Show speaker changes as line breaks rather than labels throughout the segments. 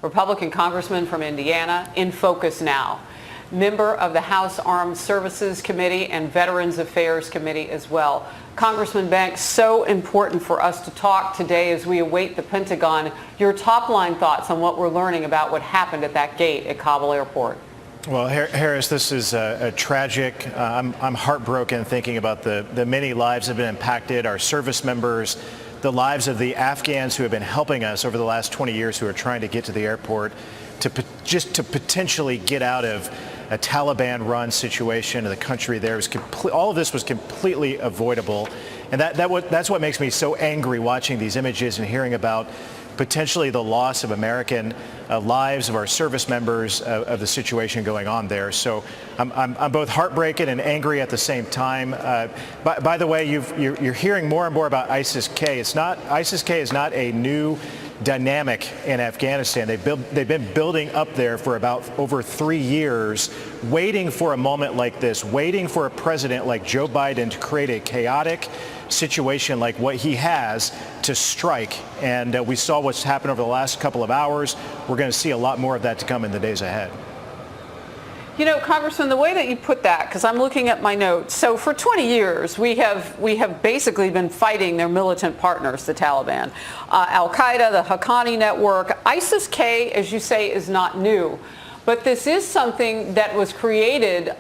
Republican congressman from Indiana, in focus now. Member of the House Armed Services Committee and Veterans Affairs Committee as well. Congressman Banks, so important for us to talk today as we await the Pentagon. Your top line thoughts on what we're learning about what happened at that gate at Kabul airport.
Well, Harris, this is a tragic. I'm heartbroken thinking about the many lives that have been impacted, our service members, the lives of the Afghans who have been helping us over the last 20 years who are trying to get to the airport to potentially get out of a Taliban-run situation in the country. All of this was completely avoidable, and that's what makes me so angry watching these images and hearing about potentially the loss of American lives, of our service members, of the situation going on there. So I'm both heartbroken and angry at the same time. By the way, you're hearing more and more about ISIS-K. ISIS-K is not a new dynamic in Afghanistan. They've been building up there for about over 3 years, waiting for a moment like this, waiting for a president like Joe Biden to create a chaotic situation like what he has to strike. And we saw what's happened over the last couple of hours. We're going to see a lot more of that to come in the days ahead.
You know, Congressman, the way that you put that, because I'm looking at my notes, so for 20 years we have basically been fighting their militant partners, the Taliban, Al-Qaeda, the Haqqani network. ISIS-K, as you say, is not new, but this is something that was created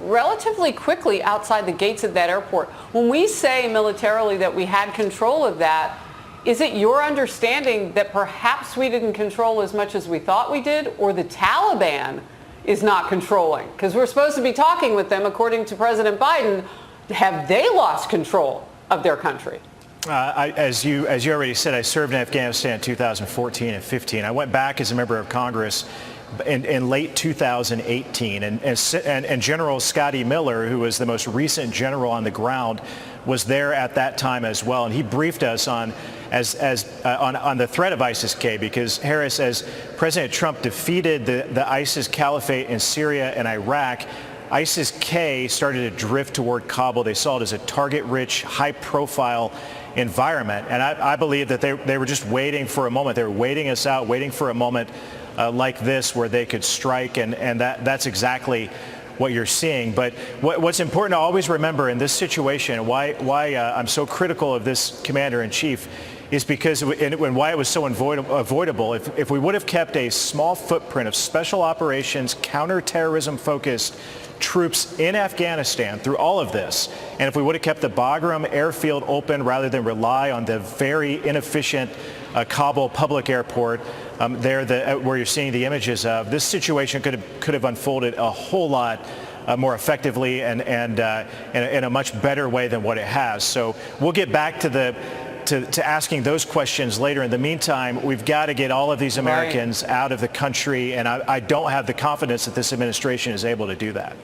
relatively quickly outside the gates of that airport. When we say militarily that we had control of that, is it your understanding that perhaps we didn't control as much as we thought we did, or the Taliban is not controlling? Because we're supposed to be talking with them, according to President Biden. Have they lost control of their country?
As you already said, I served in Afghanistan in 2014 and 15. I went back as a member of Congress in late 2018, and General Scotty Miller, who was the most recent general on the ground, was there at that time as well, and he briefed us on the threat of ISIS-K, because Harris, as President Trump defeated the ISIS caliphate in Syria and Iraq, ISIS-K started to drift toward Kabul. They saw it as a target-rich, high-profile environment, and I believe that they were just waiting for a moment. They were waiting us out, waiting for a moment like this where they could strike, and that's exactly what you're seeing. But what's important to always remember in this situation, why I'm so critical of this commander-in-chief, is because and why it was so avoidable. If we would have kept a small footprint of special operations, counterterrorism focused troops in Afghanistan through all of this, and if we would have kept the Bagram airfield open rather than rely on the very inefficient Kabul public airport, where you're seeing the images of, this situation could have unfolded a whole lot more effectively and in a much better way than what it has. So we'll get back to asking those questions later. In the meantime, we've got to get all of these Americans out of the country, and I don't have the confidence that this administration is able to do that.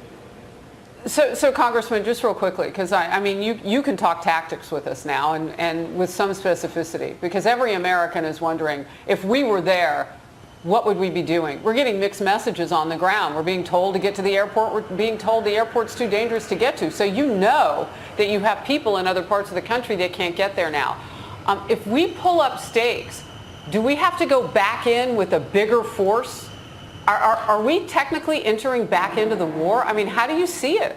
So Congressman, just real quickly, because I mean, you can talk tactics with us now and with some specificity, because every American is wondering, if we were there, what would we be doing? We're getting mixed messages on the ground. We're being told to get to the airport. We're being told the airport's too dangerous to get to. So you know that you have people in other parts of the country that can't get there now. If we pull up stakes, do we have to go back in with a bigger force? Are we technically entering back into the war? I mean, how do you see it?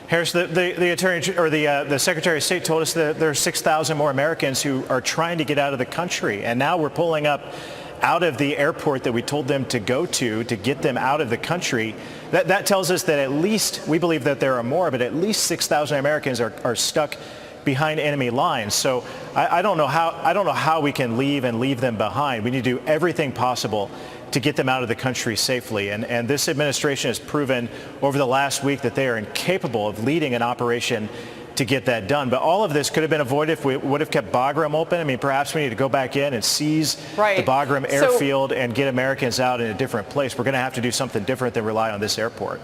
Harris, the attorney or the Secretary of State told us that there are 6,000 more Americans who are trying to get out of the country, and now we're pulling up out of the airport that we told them to go to get them out of the country. That tells us that at least, we believe that there are more, but at least 6,000 Americans are stuck behind enemy lines. So I don't know how we can leave them behind. We need to do everything possible to get them out of the country safely. And this administration has proven over the last week that they are incapable of leading an operation to get that done. But all of this could have been avoided if we would have kept Bagram open. I mean, perhaps we need to go back in and seize the Bagram airfield and get Americans out in a different place. We're going to have to do something different than rely on this airport.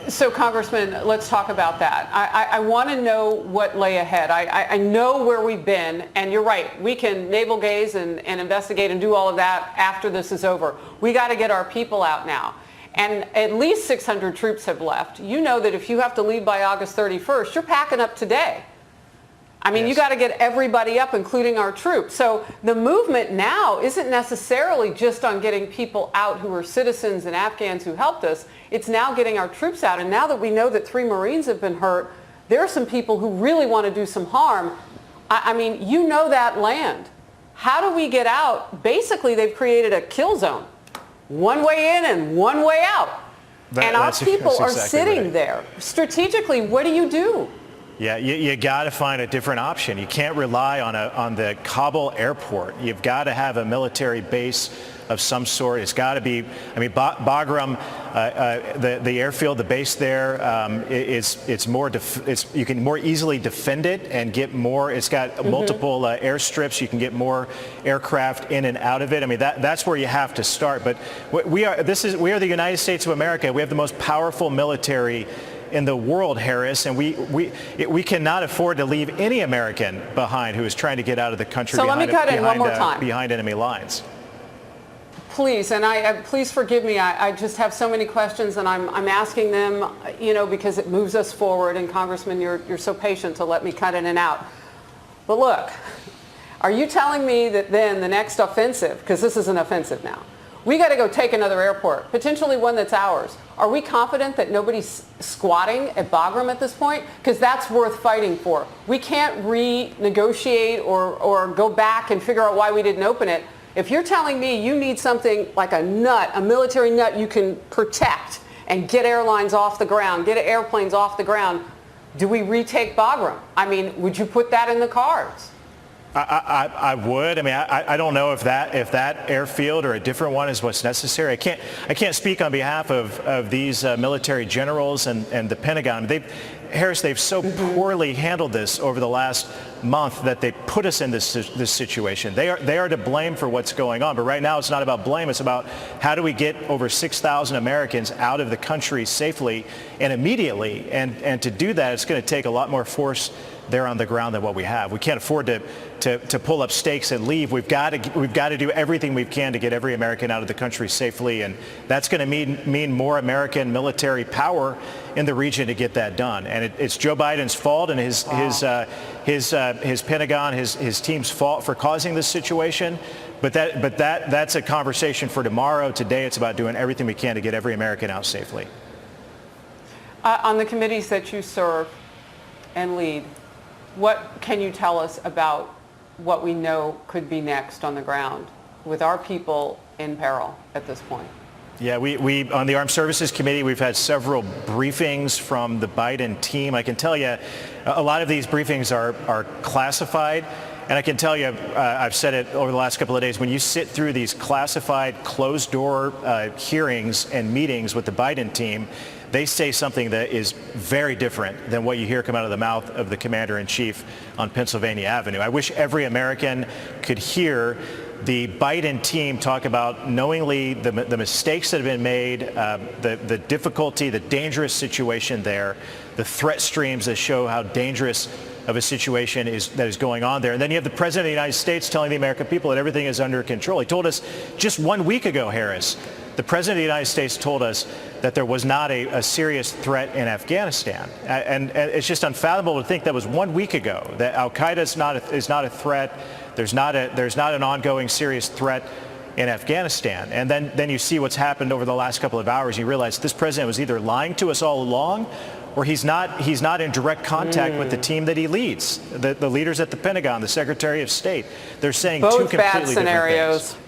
So, Congressman, let's talk about that. I want to know what lay ahead. I know where we've been, and you're right. We can navel gaze and investigate and do all of that after this is over. We got to get our people out now. And at least 600 troops have left. You know that if you have to leave by August 31st, you're packing up today. I mean,
Yes.
you got to get everybody up, including our troops. So the movement now isn't necessarily just on getting people out who are citizens and Afghans who helped us. It's now getting our troops out. And now that we know that 3 Marines have been hurt, there are some people who really want to do some harm. I mean, you know that land. How do we get out? Basically, they've created a kill zone. One way in and one way out. And our people are sitting there. Strategically, what do you do?
Yeah, you got to find a different option. You can't rely on the Kabul airport. You've got to have a military base of some sort. It's got to be, I mean, Bagram, the airfield, the base there, you can more easily defend it and get more. It's got multiple airstrips. You can get more aircraft in and out of it. I mean, that's where you have to start. But we are the United States of America. We have the most powerful military in the world, Harris, and we cannot afford to leave any American behind who is trying to get out of the country
so let me cut in one more time.
Behind enemy lines.
Please, and please forgive me. I just have so many questions, and I'm asking them, you know, because it moves us forward. And Congressman, you're so patient to let me cut in and out. But look, are you telling me that then the next offensive, because this is an offensive now, we got to go take another airport, potentially one that's ours. Are we confident that nobody's squatting at Bagram at this point? Because that's worth fighting for. We can't renegotiate or go back and figure out why we didn't open it. If you're telling me you need something like a military nut you can protect and get airlines off the ground, get airplanes off the ground, do we retake Bagram? I mean, would you put that in the cards?
I would. I mean, I don't know if that airfield or a different one is what's necessary. I can't speak on behalf of these military generals and the Pentagon. Harris, they've so poorly handled this over the last month that they put us in this situation. They are to blame for what's going on. But right now, it's not about blame. It's about how do we get over 6,000 Americans out of the country safely and immediately. And to do that, it's going to take a lot more force there on the ground than what we have. We can't afford to pull up stakes and leave. We've got to do everything we can to get every American out of the country safely, and that's going to mean more American military power in the region to get that done. And it's Joe Biden's fault and his Pentagon, his team's fault for causing this situation. But that's a conversation for tomorrow. Today, it's about doing everything we can to get every American out safely.
On the committees that you serve and lead, what can you tell us about what we know could be next on the ground with our people in peril at this point?
Yeah, we on the Armed Services Committee, we've had several briefings from the Biden team. I can tell you a lot of these briefings are classified. And I can tell you, I've said it over the last couple of days, when you sit through these classified, closed-door hearings and meetings with the Biden team, they say something that is very different than what you hear come out of the mouth of the commander-in-chief on Pennsylvania Avenue. I wish every American could hear the Biden team talk about knowingly the mistakes that have been made, the difficulty, the dangerous situation there, the threat streams that show how dangerous of a situation that is going on there. And then you have the President of the United States telling the American people that everything is under control. He told us just 1 week ago, Harris, the President of the United States told us that there was not a serious threat in Afghanistan. And it's just unfathomable to think that was 1 week ago, that al-Qaeda is not a threat. There's not an ongoing serious threat in Afghanistan. And then you see what's happened over the last couple of hours. You realize this president was either lying to us all along, or he's not in direct contact with the team that he leads, the leaders at the Pentagon, the Secretary of State. They're saying
both
two completely
bad scenarios.
different things.